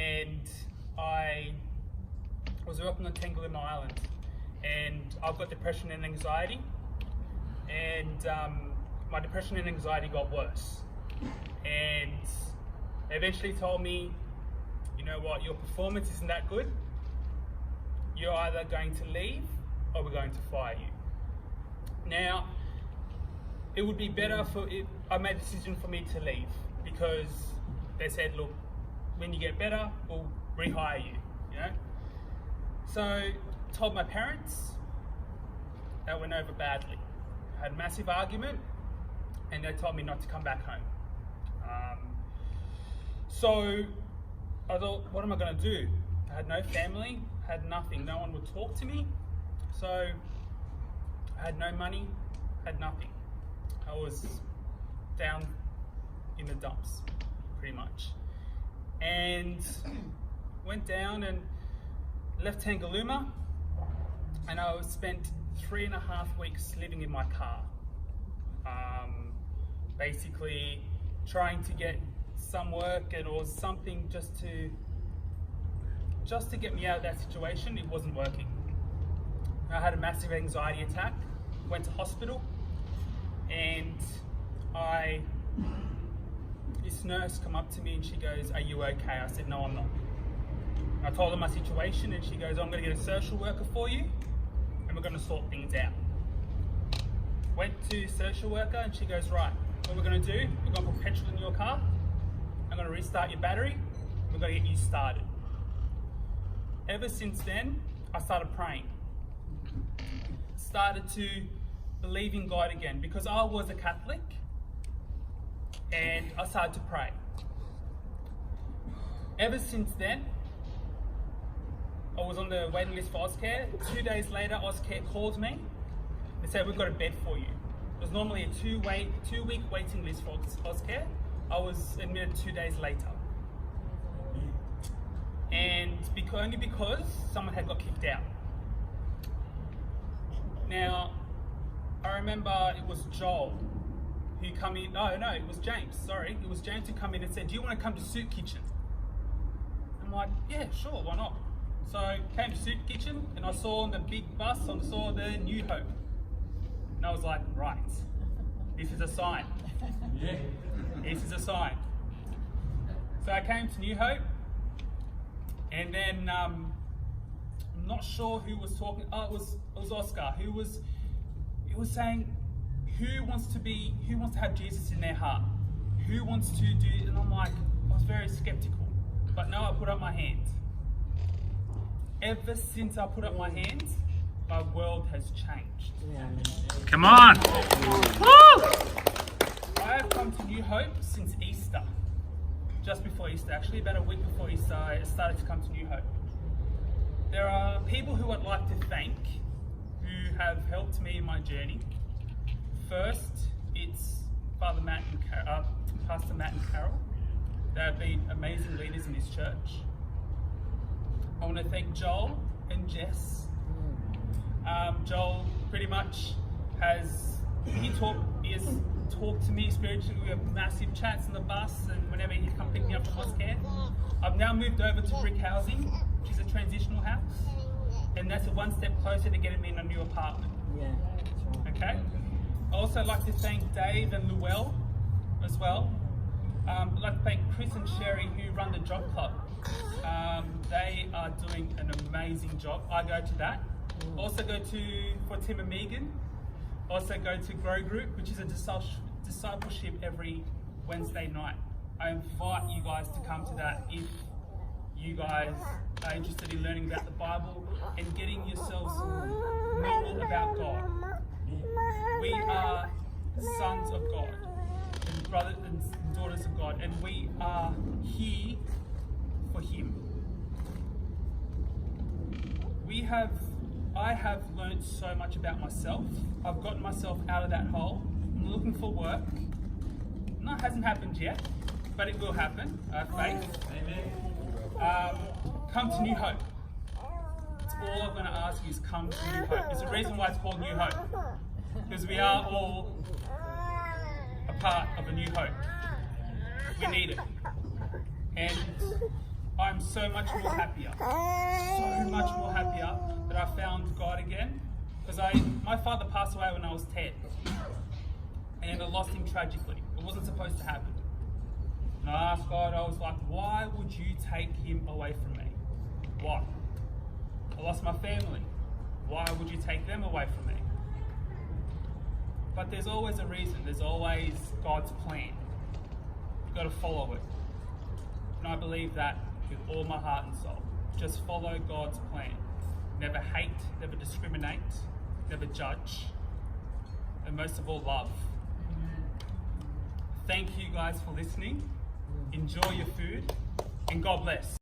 and I was working on Tangalooma Island, and I've got depression and anxiety, and my depression and anxiety got worse, and they eventually told me, you know what, your performance isn't that good, you're either going to leave or we're going to fire you. Now, it would be better I made a decision for me to leave, because they said, look, when you get better, we'll rehire you, you know? So, told my parents, that went over badly. I had a massive argument, and they told me not to come back home. So, I thought, what am I gonna do? I had no family, had nothing, no one would talk to me. So, I had no money, had nothing. I was down in the dumps, pretty much. And went down and left Tangalooma, and I spent 3.5 weeks living in my car. Basically trying to get some work or something just to get me out of that situation. It wasn't working. I had a massive anxiety attack, went to hospital, and this nurse come up to me and she goes, "Are you okay?" I said, "No, I'm not." I told her my situation, and she goes, "I'm going to get a social worker for you and we're going to sort things out." Went to social worker, and she goes, "Right, what we're going to do, we're going to put petrol in your car, I'm going to restart your battery, and we're going to get you started." Ever since then, I started praying. Started to believe in God again, because I was a Catholic, and I started to pray. Ever since then, I was on the waiting list for Ozcare. 2 days later, Ozcare called me. They said, "We've got a bed for you." It was normally a 2-week waiting list for Ozcare. I was admitted 2 days later. And only because someone had got kicked out. Now, I remember it was Joel who come in, no, it was James, sorry. It was James who come in and said, "Do you want to come to Soup Kitchen?" I'm like, "Yeah, sure, why not?" So I came to Soup Kitchen, and I saw on the big bus, I saw the New Hope. And I was like, right, this is a sign. Yeah. This is a sign. So I came to New Hope, and then I'm not sure who was talking. Oh, it was Oscar who was saying, who wants to have Jesus in their heart? Who wants to do? And I'm like, I was very skeptical, but no, I put up my hand. Ever since I put up my hand, my world has changed. Come on! Woo! I have come to New Hope since Easter. Just before Easter, actually, about a week before Easter, I started to come to New Hope. There are people who I'd like to thank who have helped me in my journey. First, it's Pastor Matt and Carol. They have been amazing leaders in this church. I want to thank Joel and Jess. Joel pretty much has talked to me spiritually. We have massive chats on the bus, and whenever he's come pick me up from Ozcare. I've now moved over to Brick Housing, which is a transitional house, and that's a one step closer to getting me in a new apartment. Yeah, that's right. Okay. I also like to thank Dave and Luell as well. I'd like to thank Chris and Sherry who run the Job Club. They are doing an amazing job. I go to that. Also go for Tim and Megan. Also go to Grow Group, which is a discipleship every Wednesday night. I invite you guys to come to that if you guys are interested in learning about the Bible and getting yourselves normal about God. We are sons of God, and brothers and daughters of God, and we are here for Him. I have learned so much about myself. I've gotten myself out of that hole. I'm looking for work. No, it hasn't happened yet, but it will happen. I have faith. Amen. Come to New Hope. That's all I'm going to ask you is come to New Hope. There's a reason why it's called New Hope. Because we are all a part of a new hope. We need it. And I'm I'm so much more happier. So much more happier that I found God again. Because my father passed away when I was 10. And I lost him tragically. It wasn't supposed to happen. And I asked God, I was like, why would you take him away from me? Why? I lost my family. Why would you take them away from me? But there's always a reason. There's always God's plan. You've got to follow it. And I believe that with all my heart and soul. Just follow God's plan. Never hate, never discriminate, never judge, and most of all, love. Thank you guys for listening. Enjoy your food, and God bless.